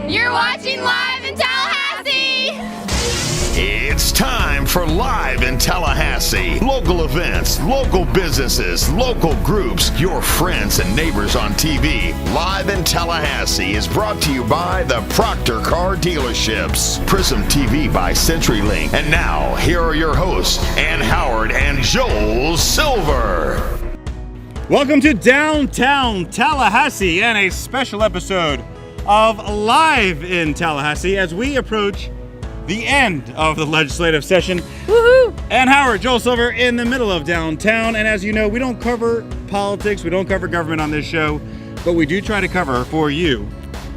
You're watching Live in Tallahassee! It's time for Live in Tallahassee. Local events, local businesses, local groups, your friends and neighbors on TV. Live in Tallahassee is brought to you by the Proctor Car Dealerships, Prism TV by CenturyLink. And now, here are your hosts, Ann Howard and Joel Silver. Welcome to downtown Tallahassee and a special episode of Live in Tallahassee as we approach the end of the legislative session. Woohoo! And Howard, Joel Silver in the middle of downtown. And as you know, we don't cover politics, we don't cover government on this show, but we do try to cover for you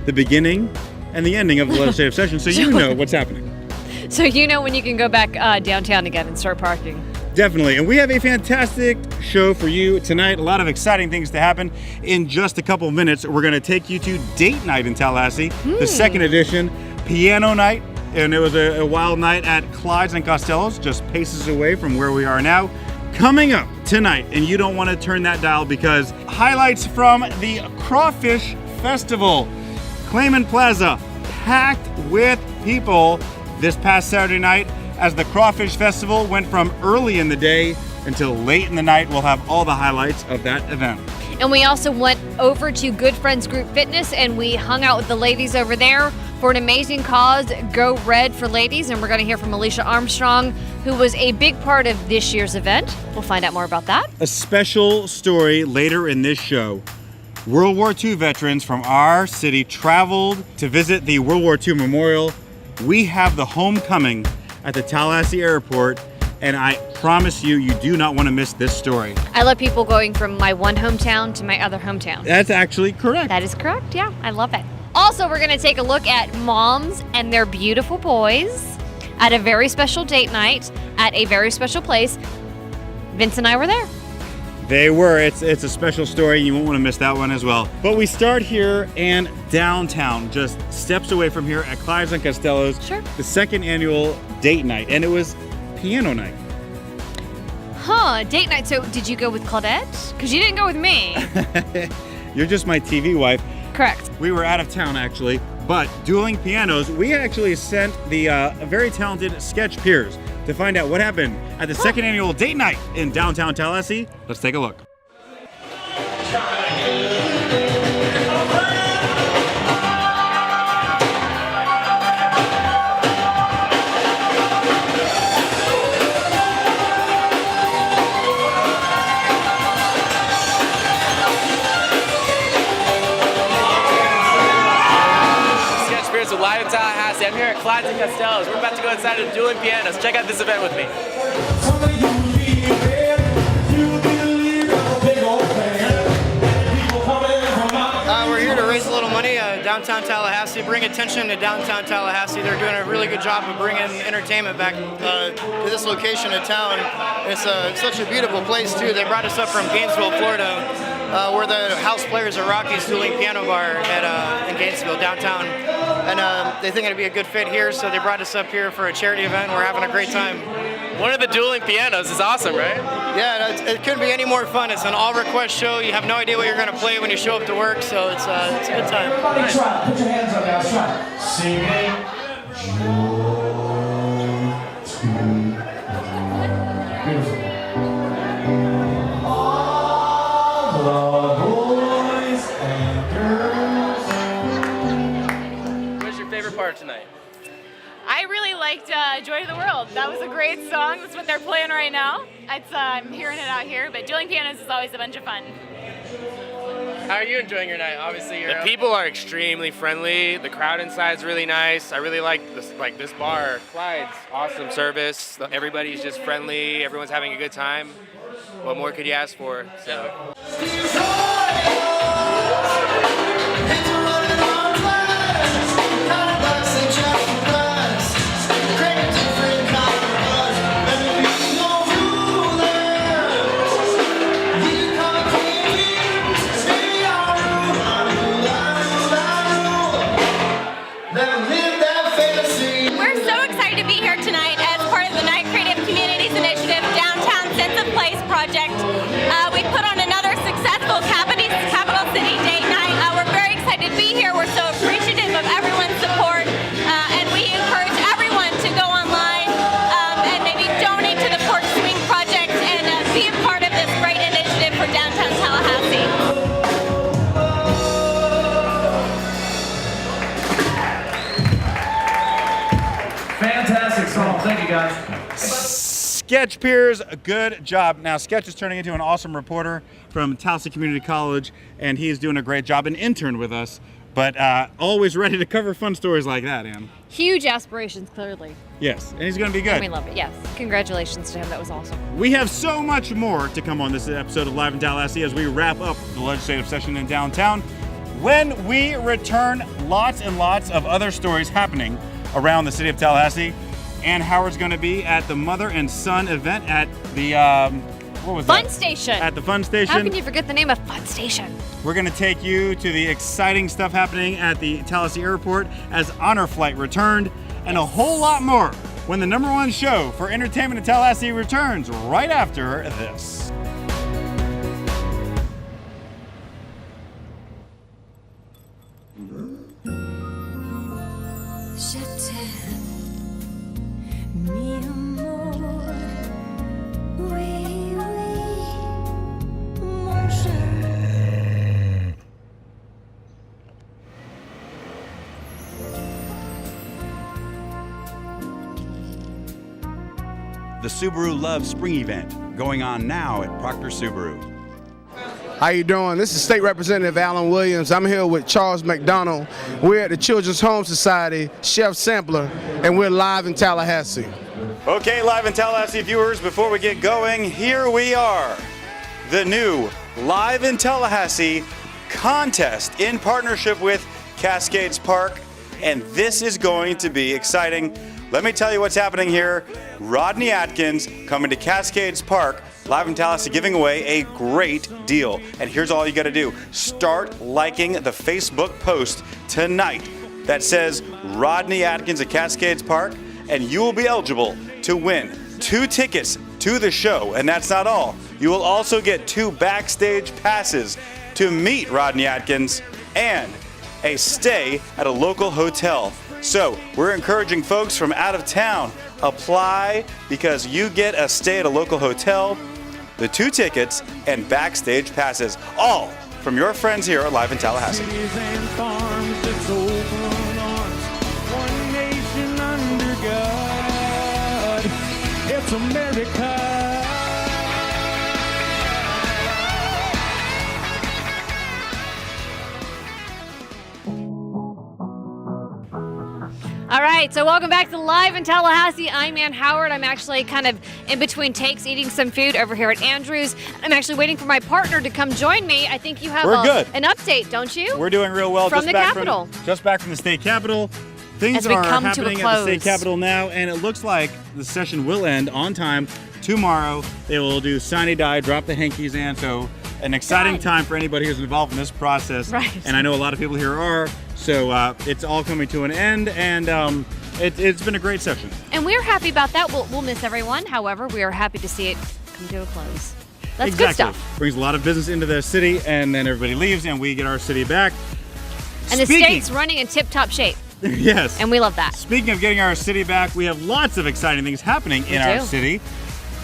the beginning and the ending of the legislative session so you know what's happening. So you know when you can go back downtown again and start parking. Definitely. And we have a fantastic show for you tonight. A lot of exciting things to happen. In just a couple of minutes, we're going to take you to Date Night in Tallahassee, the second edition, piano night. And it was a wild night at Clyde's and Costello's, just paces away from where we are now. Coming up tonight, and you don't want to turn that dial because highlights from the Crawfish Festival. Clayman Plaza packed with people this past Saturday night as the Crawfish Festival went from early in the day until late in the night. We'll have all the highlights of that event. And we also went over to Good Friends Group Fitness and we hung out with the ladies over there for an amazing cause, Go Red for Ladies. And we're going to hear from Alicia Armstrong, who was a big part of this year's event. We'll find out more about that. A special story later in this show. World War II veterans from our city traveled to visit the World War II Memorial. We have the homecoming at the Tallahassee Airport, and I promise you, you do not want to miss this story. I love people going from my one hometown to my other hometown. That's actually correct. That is correct, yeah. I love it. Also, we're going to take a look at moms and their beautiful boys at a very special date night at a very special place. Vince and I were there. They were. It's a special story. You won't want to miss that one as well. But we start here in downtown, just steps away from here at Clyde's and Costello's. Sure. The second annual date night, and it was piano night. Date night. So did you go with Claudette? Because you didn't go with me. You're just my TV wife. Correct. We were out of town, actually, but dueling pianos, we actually sent the very talented Sketch Peers to find out what happened at the second annual date night in downtown Tallahassee. Let's take a look. Live in Tallahassee. I'm here at Clyde's and Costello's. We're about to go inside of Dueling Pianos. Check out this event with me. We're here to raise a little money, downtown Tallahassee, bring attention to downtown Tallahassee. They're doing a really good job of bringing entertainment back to this location of town. It's such a beautiful place too. They brought us up from Gainesville, Florida, where the house players at Rocky's Dueling Piano Bar in Gainesville, downtown. And they think it'd be a good fit here, so they brought us up here for a charity event. We're having a great time. One of the dueling pianos is awesome, right? Yeah, it couldn't be any more fun. It's an all-request show. You have no idea what you're going to play when you show up to work, so it's a good time. Everybody try. Put your hands up now. Try. Singing. Beautiful. All the boys and girls. What's your favorite part tonight? I really liked Joy to the World. That was a great song. That's what they're playing right now. I'm hearing it out here, but dueling pianos is always a bunch of fun. How are you enjoying your night? Obviously, you're The people are extremely friendly. The crowd inside is really nice. I really like this bar. Clyde's awesome service. Everybody's just friendly. Everyone's having a good time. What more could you ask for? So. Project. We put on another successful cabinet you guys. Sketch Peers, good job. Now, Sketch is turning into an awesome reporter from Tallahassee Community College, and he is doing a great job, an intern with us, but always ready to cover fun stories like that, Ann. Huge aspirations, clearly. Yes, and he's going to be good. And we love it, yes. Congratulations to him, that was awesome. We have so much more to come on this episode of Live in Tallahassee as we wrap up the legislative session in downtown. When we return, lots and lots of other stories happening around the city of Tallahassee. Ann Howard's going to be at the Mother and Son event at the, what was Fun that? Station. At the Fun Station. How can you forget the name of Fun Station? We're going to take you to the exciting stuff happening at the Tallahassee Airport as Honor Flight returned, and a whole lot more when the #1 show for entertainment in Tallahassee returns right after this. The Subaru Love Spring event going on now at Proctor Subaru. How you doing? This is State Representative Alan Williams. I'm here with Charles McDonald. We're at the Children's Home Society Chef Sampler, and we're live in Tallahassee. Okay, Live in Tallahassee viewers, before we get going, here we are. The new Live in Tallahassee contest in partnership with Cascades Park, and this is going to be exciting. Let me tell you what's happening here. Rodney Atkins coming to Cascades Park, Live in Tallahassee, giving away a great deal. And here's all you got to do. Start liking the Facebook post tonight that says Rodney Atkins at Cascades Park, and you will be eligible to win 2 tickets to the show. And that's not all. You will also get 2 backstage passes to meet Rodney Atkins and a stay at a local hotel. So we're encouraging folks from out of town, apply because you get a stay at a local hotel, the 2 tickets, and backstage passes, all from your friends here at Live in Tallahassee. Cities and farms, it's open arms, one nation under God, it's America. All right, so welcome back to Live in Tallahassee. I'm Ann Howard. I'm actually kind of in between takes eating some food over here at Andrews. I'm actually waiting for my partner to come join me. I think you have an update, don't you? We're doing real well. From the Capitol. Just back from the state capitol. Things are happening at the state capitol now, and it looks like the session will end on time tomorrow. They will do sine die, drop the hankies in, so an exciting time for anybody who's involved in this process. Right. And I know a lot of people here are. So it's all coming to an end, and it's been a great session. And we're happy about that. We'll miss everyone. However, we are happy to see it come to a close. That's exactly. good stuff. Brings a lot of business into the city, and then everybody leaves, and we get our city back. And the state's running in tip-top shape. Yes. And we love that. Speaking of getting our city back, we have lots of exciting things happening in our city.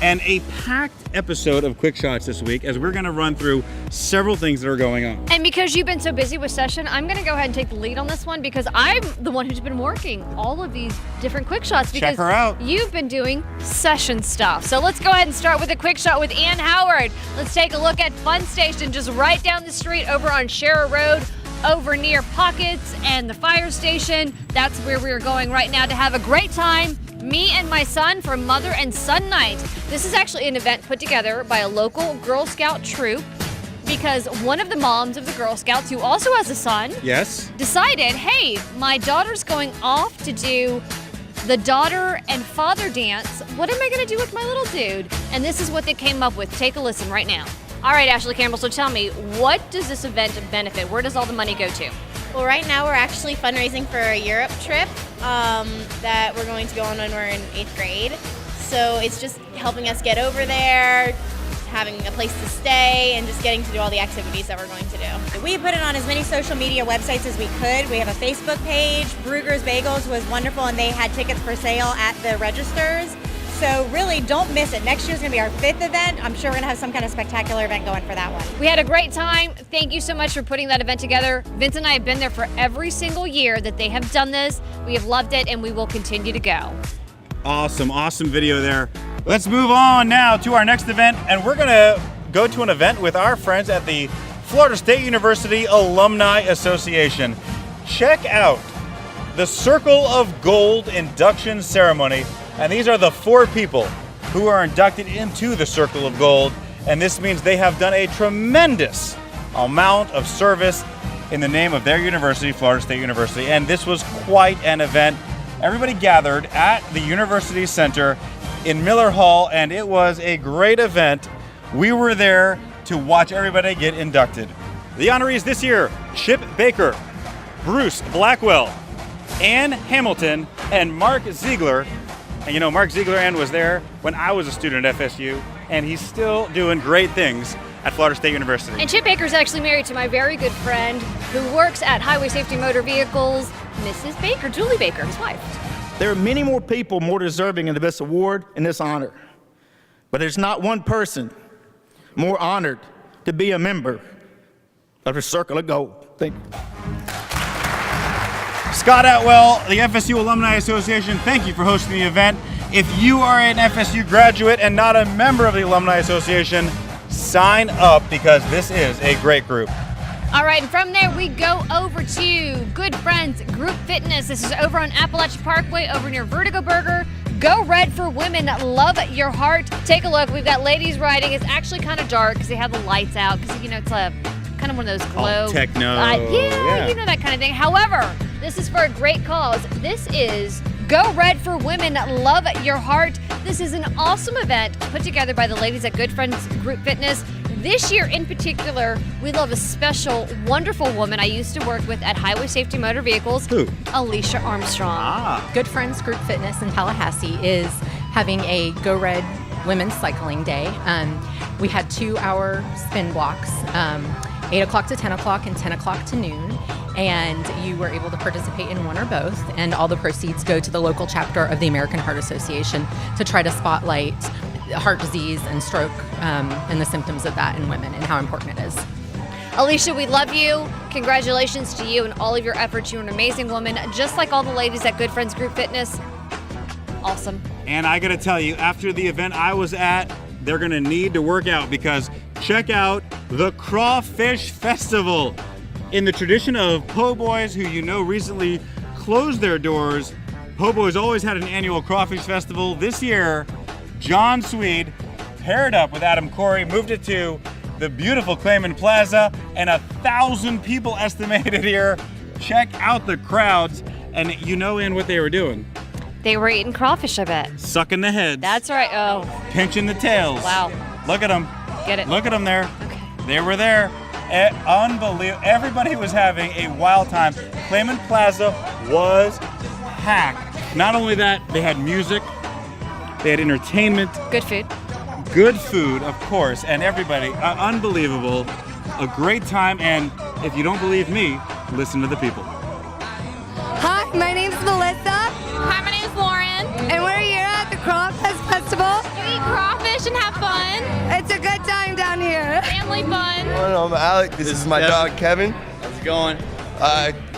And a packed episode of Quick Shots this week as we're going to run through several things that are going on. And because you've been so busy with session, I'm going to go ahead and take the lead on this one because I'm the one who's been working all of these different Quick Shots because check her out. You've been doing session stuff. So let's go ahead and start with a Quick Shot with Ann Howard. Let's take a look at Fun Station just right down the street over on Shera Road, over near Pockets and the fire station. That's where we're going right now to have a great time. Me and my son for Mother and Son Night. This is actually an event put together by a local Girl Scout troop because one of the moms of the Girl Scouts, who also has a son, decided, hey, my daughter's going off to do the daughter and father dance. What am I going to do with my little dude? And this is what they came up with. Take a listen right now. All right, Ashley Campbell, so tell me, what does this event benefit? Where does all the money go to? Well, right now we're actually fundraising for a Europe trip that we're going to go on when we're in 8th grade. So it's just helping us get over there, having a place to stay, and just getting to do all the activities that we're going to do. We put it on as many social media websites as we could. We have a Facebook page. Brugger's Bagels was wonderful, and they had tickets for sale at the registers. So really, don't miss it. Next year's going to be our 5th event. I'm sure we're going to have some kind of spectacular event going for that one. We had a great time. Thank you so much for putting that event together. Vince and I have been there for every single year that they have done this. We have loved it, and we will continue to go. Awesome video there. Let's move on now to our next event, and we're gonna go to an event with our friends at the Florida State University Alumni Association. Check out the Circle of Gold induction ceremony, and these are the 4 people who are inducted into the Circle of Gold, and this means they have done a tremendous amount of service in the name of their university, Florida State University, and this was quite an event. Everybody gathered at the University Center in Miller Hall, and it was a great event. We were there to watch everybody get inducted. The honorees this year: Chip Baker, Bruce Blackwell, Ann Hamilton, and Mark Ziegler. And you know, Mark Ziegler was there when I was a student at FSU, and he's still doing great things at Florida State University. And Chip Baker's actually married to my very good friend who works at Highway Safety Motor Vehicles, Mrs. Baker, Julie Baker, his wife. There are many more people more deserving of this award and this honor, but there's not one person more honored to be a member of the Circle of Gold. Thank you. Scott Atwell, the FSU Alumni Association, thank you for hosting the event. If you are an FSU graduate and not a member of the Alumni Association, sign up because this is a great group. All right, and from there we go over to Good Friends Group Fitness. This is over on Appalachian Parkway over near Vertigo Burger. Go Red for Women, love your heart. Take a look, we've got ladies riding. It's actually kind of dark because they have the lights out because, you know, it's a kind of one of those glow. Oh, techno. Yeah, you know, that kind of thing. However, this is for a great cause. This is Go Red for Women, love your heart. This is an awesome event put together by the ladies at Good Friends Group Fitness. This year in particular, we love a special, wonderful woman I used to work with at Highway Safety Motor Vehicles. Who? Alicia Armstrong. Good Friends Group Fitness in Tallahassee is having a Go Red Women's Cycling Day. We had 2-hour spin blocks, 8 o'clock to 10 o'clock and 10 o'clock to noon. And you were able to participate in one or both, and all the proceeds go to the local chapter of the American Heart Association to try to spotlight heart disease and stroke and the symptoms of that in women and how important it is. Alicia, we love you. Congratulations to you and all of your efforts. You're an amazing woman, just like all the ladies at Good Friends Group Fitness. Awesome. And I gotta tell you, after the event I was at, they're gonna need to work out because check out the Crawfish Festival. In the tradition of Po' Boys, who you know recently closed their doors, Po' Boys always had an annual Crawfish Festival. This year, John Swede paired up with Adam Corey, moved it to the beautiful Clayman Plaza, and 1,000 people estimated here. Check out the crowds, and you know, in what they were doing. They were eating crawfish, I bet. Sucking the heads. That's right. Oh. Pinching the tails. Wow. Look at them. Get it. Look at them there. Okay. They were there. Unbelievable. Everybody was having a wild time. Clayman Plaza was packed. Not only that, they had music, they had entertainment. Good food. Good food, of course, and everybody, unbelievable. A great time, and if you don't believe me, listen to the people. Hi, my name's Melissa. Hi, my name's Lauren. And we're here at the Crawfish Festival. We eat crawfish and have fun. It's a good time down here. Family fun. I'm Alec. This is my dog Kevin. How's it going?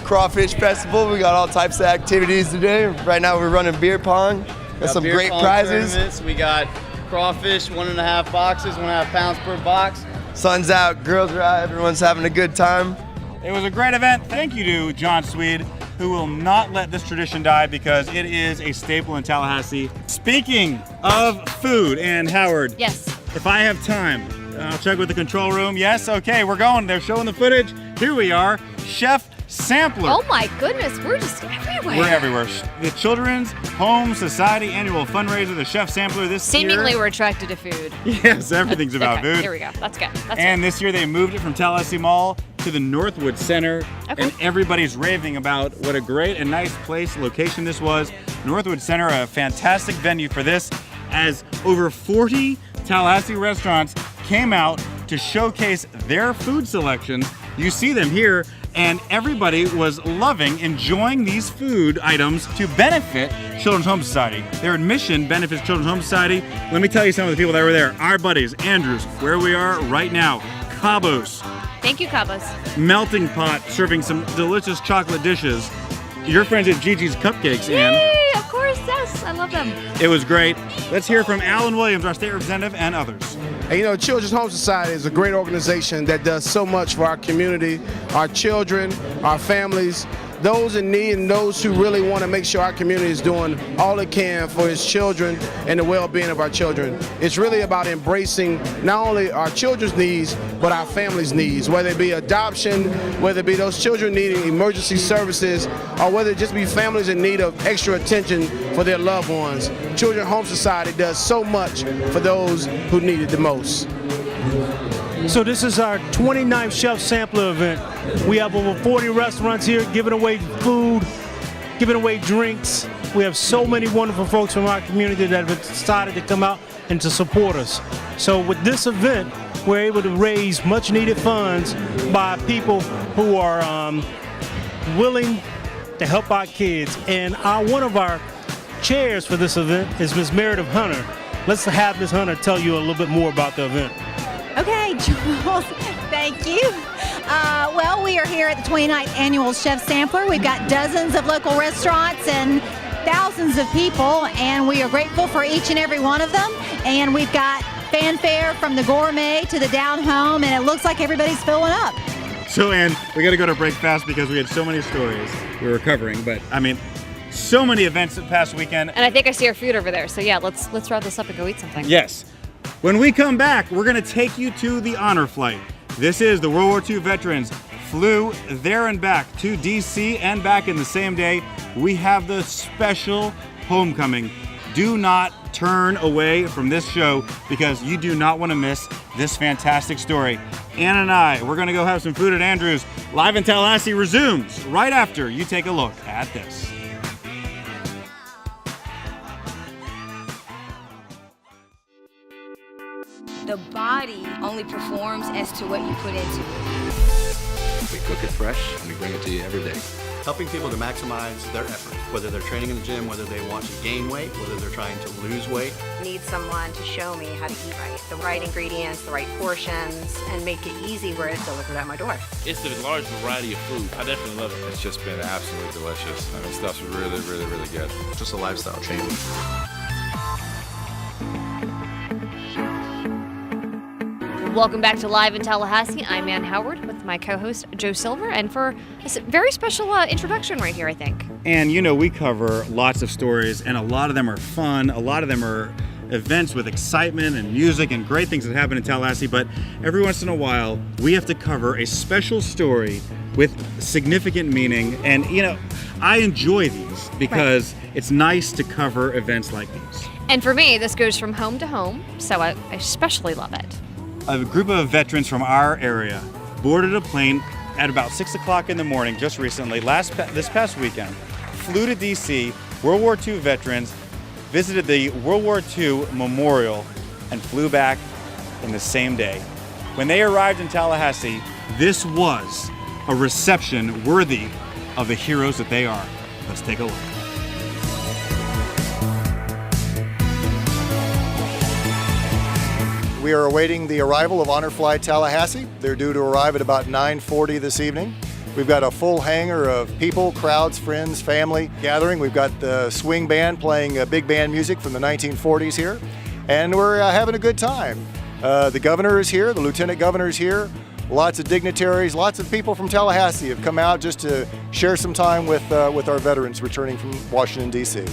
Crawfish Festival. We got all types of activities today. Right now we're running beer pong. Got some beer great pong prizes. tournaments. We got crawfish, 1.5 boxes, 1.5 pounds per box. Sun's out, girls are out, everyone's having a good time. It was a great event. Thank you to John Swede, who will not let this tradition die because it is a staple in Tallahassee. Speaking of food, and Howard. Yes. If I have time, I'll check with the control room. Yes, okay, we're going. They're showing the footage. Here we are, Chef Sampler. Oh my goodness, we're just everywhere. We're everywhere. The Children's Home Society annual fundraiser, the Chef Sampler this Seemingly year. we're attracted to food. Yes, everything's about Okay, food. here we go. That's good. And this year they moved it from Tallahassee Mall to the Northwood Center. Okay. And everybody's raving about what a great and nice place, location this was. Northwood Center, a fantastic venue for this, as over 40 Tallahassee restaurants came out to showcase their food selections. You see them here, and everybody was loving, enjoying these food items to benefit Children's Home Society. Their admission benefits Children's Home Society. Let me tell you some of the people that were there. Our buddies, Andrews, where we are right now, Cabos, Thank you, Cabos. Melting Pot, serving some delicious chocolate dishes. Your friends at Gigi's Cupcakes, Ann. Yay, of course, yes. Yes, I love them. It was great. Let's hear from Alan Williams, our state representative, and others. And you know, Children's Home Society is a great organization that does so much for our community, our children, our families, those in need, and those who really want to make sure our community is doing all it can for its children and the well-being of our children. It's really about embracing not only our children's needs, but our families' needs, whether it be adoption, whether it be those children needing emergency services, or whether it just be families in need of extra attention for their loved ones. Children's Home Society does so much for those who need it the most. So this is our 29th Chef Sampler event. We have over 40 restaurants here giving away food, giving away drinks. We have so many wonderful folks from our community that have decided to come out and to support us. So with this event, we're able to raise much needed funds by people who are willing to help our kids. And one of our chairs for this event is Ms. Meredith Hunter. Let's have Ms. Hunter tell you a little bit more about the event. Okay, Charles, thank you. Well, we are here at the 29th Annual Chef Sampler. We've got dozens of local restaurants and thousands of people, and we are grateful for each and every one of them. And we've got fanfare from the gourmet to the down home, and it looks like everybody's filling up. So, Ann, we got to go to break fast because we had so many stories we were covering. But, I mean, so many events the past weekend. And I think I see our food over there. So yeah, let's wrap this up and go eat something. Yes. When we come back, we're going to take you to the honor flight. This is the World War II veterans flew there and back to D.C. and back in the same day. We have the special homecoming. Do not turn away from this show because you do not want to miss this fantastic story. Ann and I, we're going to go have some food at Andrew's. Live in Tallahassee resumes right after you take a look at this. The body only performs as to what you put into it. We cook it fresh and we bring it to you every day. Helping people to maximize their effort, whether they're training in the gym, whether they want to gain weight, whether they're trying to lose weight. Need someone to show me how to eat right, the right ingredients, the right portions, and make it easy where it's delivered at my door. It's the large variety of food. I definitely love it. It's just been absolutely delicious. I mean, stuff's really, really, really good. Just a lifestyle change. Welcome back to Live in Tallahassee. I'm Ann Howard with my co-host Joe Silver, and for a very special introduction right here, I think. And you know, we cover lots of stories, and a lot of them are fun. A lot of them are events with excitement and music and great things that happen in Tallahassee, but every once in a while, we have to cover a special story with significant meaning. And you know, I enjoy these because it's nice to cover events like these. And for me, this goes from home to home, so I especially love it. A group of veterans from our area boarded a plane at about 6 o'clock in the morning just recently, this past weekend, flew to D.C., World War II veterans, visited the World War II Memorial, and flew back in the same day. When they arrived in Tallahassee, this was a reception worthy of the heroes that they are. Let's take a look. We are awaiting the arrival of Honor Flight Tallahassee. They're due to arrive at about 9:40 this evening. We've got a full hangar of people, crowds, friends, family gathering. We've got the swing band playing big band music from the 1940s here, and we're having a good time. The governor is here, the lieutenant governor is here, lots of dignitaries, lots of people from Tallahassee have come out just to share some time with our veterans returning from Washington, D.C.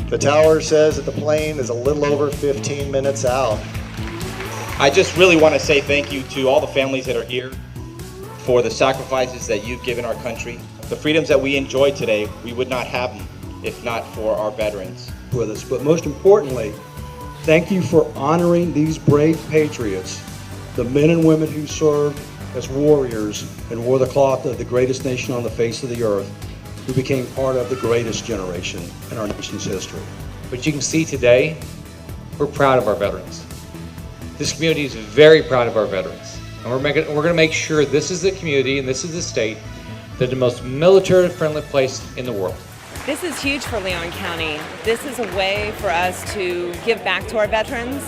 The tower says that the plane is a little over 15 minutes out. I just really want to say thank you to all the families that are here for the sacrifices that you've given our country. The freedoms that we enjoy today, we would not have them if not for our veterans. With us, but most importantly, thank you for honoring these brave patriots, the men and women who served as warriors and wore the cloth of the greatest nation on the face of the earth, who became part of the greatest generation in our nation's history. But you can see today, we're proud of our veterans. This community is very proud of our veterans. And we're going to make sure this is the community and this is the state that the most military-friendly place in the world. This is huge for Leon County. This is a way for us to give back to our veterans,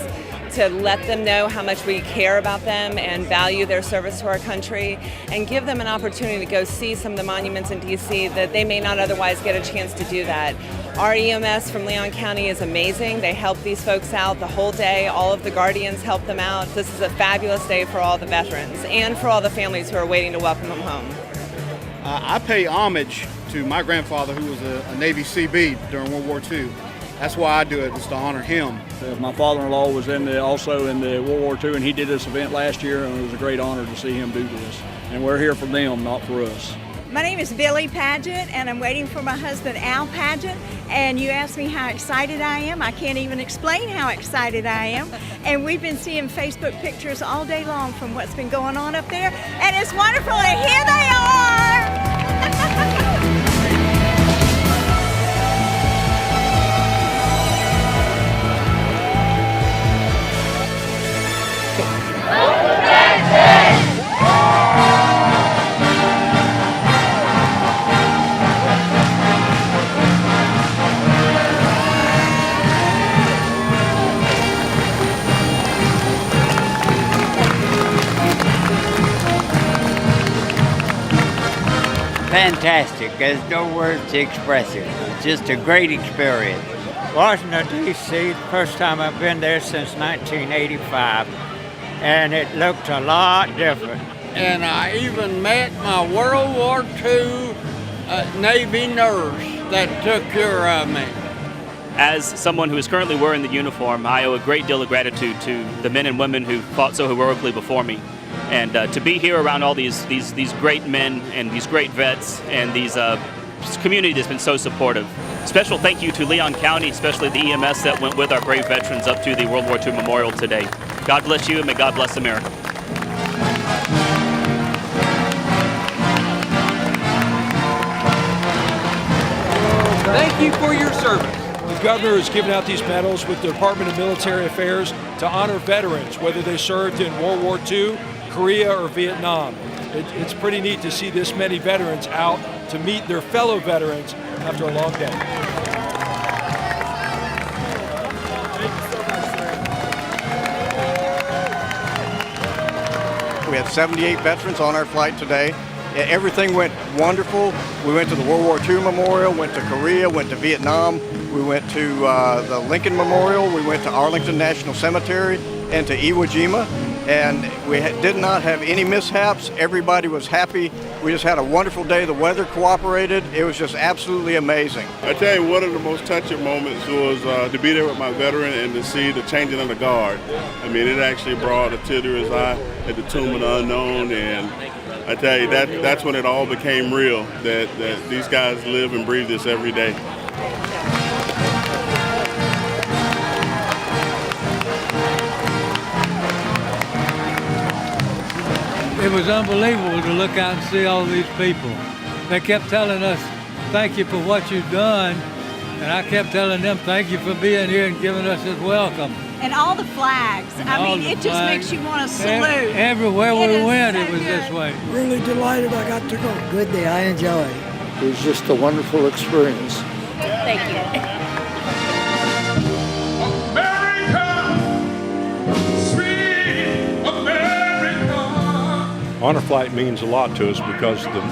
to let them know how much we care about them and value their service to our country, and give them an opportunity to go see some of the monuments in DC that they may not otherwise get a chance to do that. Our EMS from Leon County is amazing. They help these folks out the whole day. All of the guardians help them out. This is a fabulous day for all the veterans and for all the families who are waiting to welcome them home. I pay homage to my grandfather, who was a Navy CB during World War II. That's why I do it, is to honor him. My father-in-law was also in the World War II, and he did this event last year, and it was a great honor to see him do this. And we're here for them, not for us. My name is Billy Paget, and I'm waiting for my husband, Al Paget. And you asked me how excited I am. I can't even explain how excited I am. And we've been seeing Facebook pictures all day long from what's been going on up there. And it's wonderful, and here they are! Fantastic. There's no words to express it. It's just a great experience. Washington, D.C., the first time I've been there since 1985, and it looked a lot different. And I even met my World War II Navy nurse that took care of me. As someone who is currently wearing the uniform, I owe a great deal of gratitude to the men and women who fought so heroically before me. And to be here around all these great men and these great vets and these community that's been so supportive. Special thank you to Leon County, especially the EMS that went with our brave veterans up to the World War II Memorial today. God bless you, and may God bless America. Thank you for your service. The governor has given out these medals with the Department of Military Affairs to honor veterans, whether they served in World War II, Korea, or Vietnam. It's pretty neat to see this many veterans out to meet their fellow veterans after a long day. We had 78 veterans on our flight today. Everything went wonderful. We went to the World War II Memorial, went to Korea, went to Vietnam. We went to the Lincoln Memorial. We went to Arlington National Cemetery and to Iwo Jima. And we did not have any mishaps. Everybody was happy. We just had a wonderful day. The weather cooperated. It was just absolutely amazing. I tell you, one of the most touching moments was to be there with my veteran and to see the changing of the guard. I mean, it actually brought a tear to his eye at the Tomb of the Unknown. And I tell you, that's when it all became real, that these guys live and breathe this every day. It was unbelievable to look out and see all these people. They kept telling us, thank you for what you've done. And I kept telling them, thank you for being here and giving us this welcome. And all the flags. I mean, it just makes you want to salute. Everywhere we went, it was this way. Really delighted I got to go. Good day, I enjoyed it. It was just a wonderful experience. Thank you. Honor Flight means a lot to us because the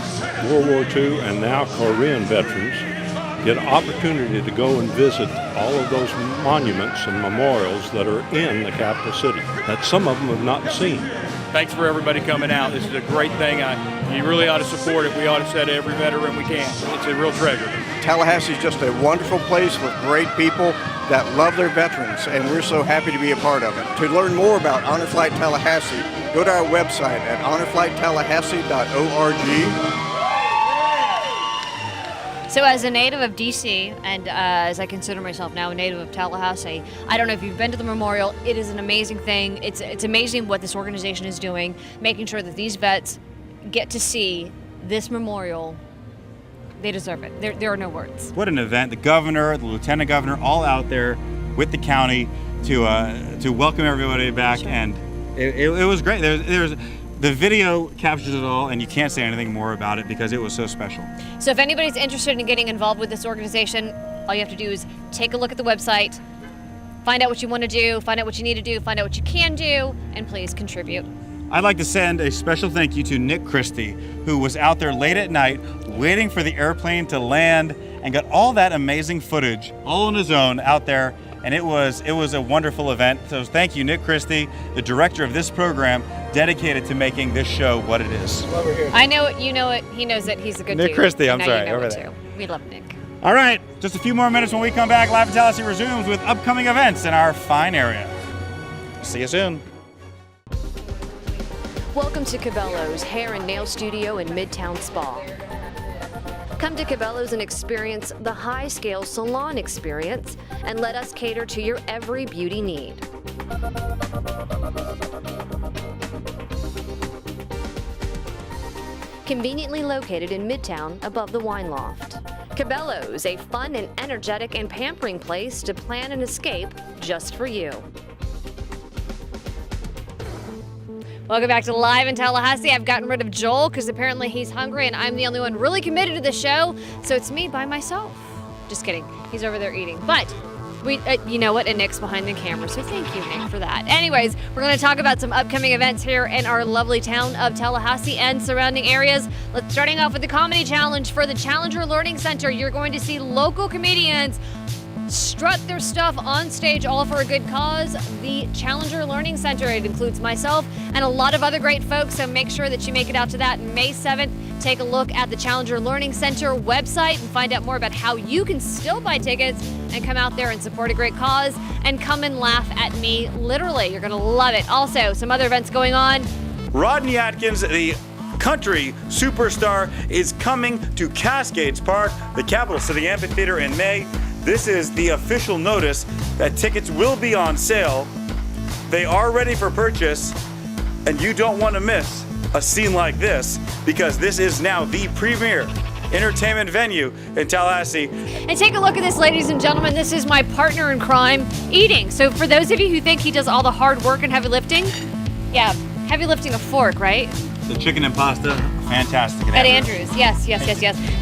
World War II and now Korean veterans get an opportunity to go and visit all of those monuments and memorials that are in the capital city that some of them have not seen. Thanks for everybody coming out. This is a great thing. You really ought to support it. We ought to set every veteran we can. It's a real treasure. Tallahassee is just a wonderful place with great people that love their veterans, and we're so happy to be a part of it. To learn more about Honor Flight Tallahassee, go to our website at honorflighttallahassee.org. So as a native of DC, and as I consider myself now a native of Tallahassee, I don't know if you've been to the memorial. It is an amazing thing. It's amazing what this organization is doing, making sure that these vets get to see this memorial. They deserve it. There are no words. What an event. The governor, the lieutenant governor, all out there with the county to welcome everybody back. Sure. And it was great. The video captures it all, and you can't say anything more about it because it was so special. So if anybody's interested in getting involved with this organization, all you have to do is take a look at the website, Find out what you want to do, find out what you need to do, find out what you can do, and please contribute. I'd like to send a special thank you to Nick Christie, who was out there late at night waiting for the airplane to land and got all that amazing footage all on his own out there. And it was a wonderful event. So thank you, Nick Christie, the director of this program, dedicated to making this show what it is. I know it, you know it, he knows it, he's a good dude. Nick Christie, I'm Now sorry, you know over it there. too. We love Nick. All right, just a few more minutes when we come back. Live in Tallahassee resumes with upcoming events in our fine area. See you soon. Welcome to Cabello's Hair and Nail Studio in Midtown Spa. Come to Cabello's and experience the high-scale salon experience and let us cater to your every beauty need. Conveniently located in Midtown above the Wine Loft. Cabello's, a fun and energetic and pampering place to plan an escape just for you. Welcome back to Live in Tallahassee. I've gotten rid of Joel because apparently he's hungry and I'm the only one really committed to the show, so it's me by myself. Just kidding. He's over there eating. But we, you know what? And Nick's behind the camera, so thank you, Nick, for that. Anyways, we're going to talk about some upcoming events here in our lovely town of Tallahassee and surrounding areas. Let's starting off with the comedy challenge for the Challenger Learning Center. You're going to see local comedians strut their stuff on stage, all for a good cause. The Challenger Learning Center, it includes myself and a lot of other great folks, so make sure that you make it out to that May 7th. Take a look at the Challenger Learning Center website and find out more about how you can still buy tickets and come out there and support a great cause and come and laugh at me, literally. You're gonna love it. Also, some other events going on. Rodney Atkins, the country superstar, is coming to Cascades Park, the Capital City Amphitheater, in May. This is the official notice that tickets will be on sale. They are ready for purchase, and you don't want to miss a scene like this because this is now the premier entertainment venue in Tallahassee. And take a look at this, ladies and gentlemen. This is my partner in crime, eating. So for those of you who think he does all the hard work and heavy lifting, yeah, heavy lifting a fork, right? The chicken and pasta, fantastic. At Andrews, yes.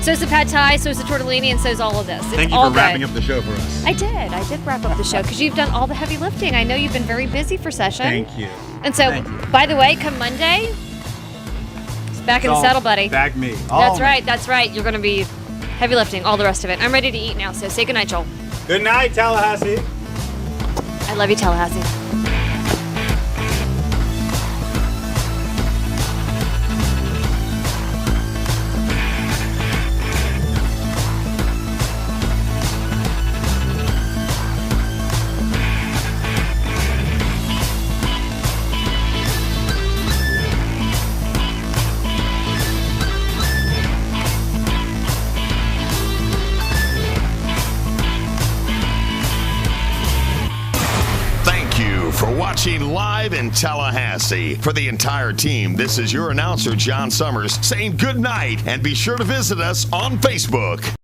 So's the pad thai, so's the tortellini, and so's all of this. It's Thank you all for wrapping up the show for us. I did wrap up the show because you've done all the heavy lifting. I know you've been very busy for session. Thank you. And so, by the way, come Monday, it's back in the saddle, buddy. Back me. That's right. You're going to be heavy lifting, all the rest of it. I'm ready to eat now, so say goodnight, Joel. Good night, Tallahassee. I love you, Tallahassee. Watching Live in Tallahassee. For the entire team, this is your announcer, John Summers, saying good night, and be sure to visit us on Facebook.